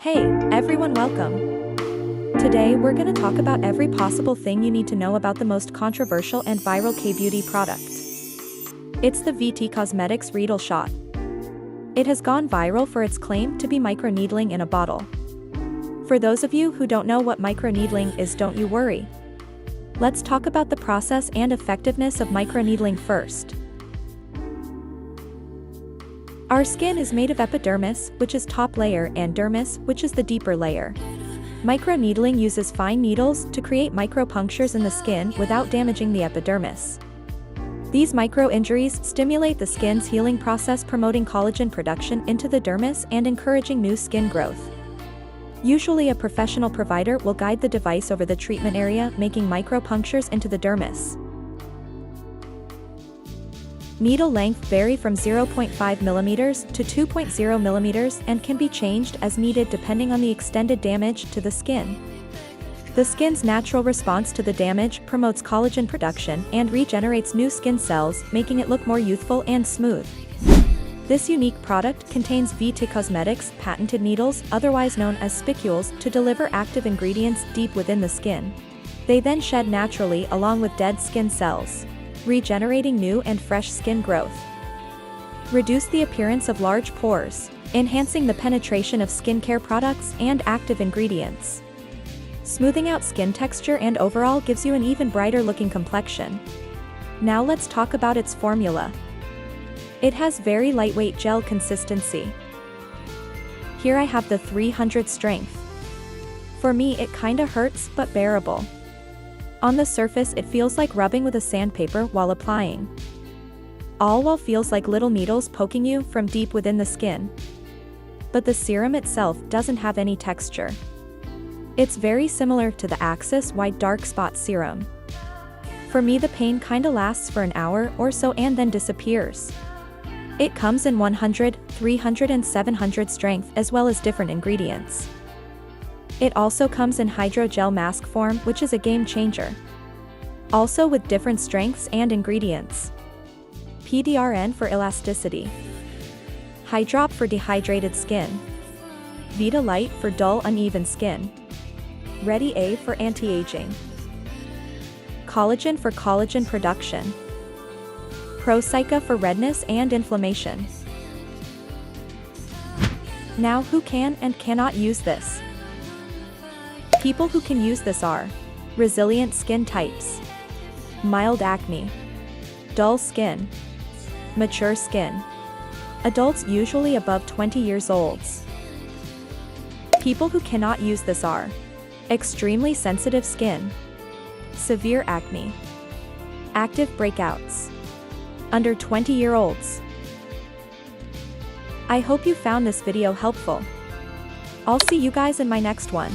Hey, everyone, welcome. Today we're gonna talk about every possible thing you need to know about the most controversial and viral K-beauty product. It's the VT Cosmetics Reedle Shot. It has gone viral for its claim to be microneedling in a bottle. For those of you who don't know what microneedling is, don't you worry. Let's talk about the process and effectiveness of microneedling first. Our skin is made of epidermis, which is top layer, and dermis, which is the deeper layer. Microneedling uses fine needles to create micropunctures in the skin without damaging the epidermis. These micro-injuries stimulate the skin's healing process, promoting collagen production into the dermis and encouraging new skin growth. Usually a professional provider will guide the device over the treatment area, making micropunctures into the dermis. Needle length vary from 0.5 mm to 2.0 mm and can be changed as needed depending on the extended damage to the skin. The skin's natural response to the damage promotes collagen production and regenerates new skin cells, making it look more youthful and smooth. This unique product contains VT Cosmetics' patented needles, otherwise known as spicules, to deliver active ingredients deep within the skin. They then shed naturally along with dead skin cells, regenerating new and fresh skin growth. Reduce the appearance of large pores, enhancing the penetration of skincare products and active ingredients. Smoothing out skin texture and overall gives you an even brighter looking complexion. Now let's talk about its formula. It has very lightweight gel consistency. Here I have the 300 strength. For me it kinda hurts but bearable. On the surface it feels like rubbing with a sandpaper while applying. All while feels like little needles poking you from deep within the skin. But the serum itself doesn't have any texture. It's very similar to the Axis White Dark Spot Serum. For me the pain kinda lasts for an hour or so and then disappears. It comes in 100, 300 and 700 strength as well as different ingredients. It also comes in hydrogel mask form, which is a game changer. Also with different strengths and ingredients. PDRN for elasticity. Hydrop for dehydrated skin. Vita Light for dull uneven skin. Ready A for anti-aging. Collagen for collagen production. Procyca for redness and inflammation. Now who can and cannot use this? People who can use this are resilient skin types, mild acne, dull skin, mature skin, adults usually above 20 years old. People who cannot use this are extremely sensitive skin, severe acne, active breakouts, under 20-year-olds. I hope you found this video helpful. I'll see you guys in my next one.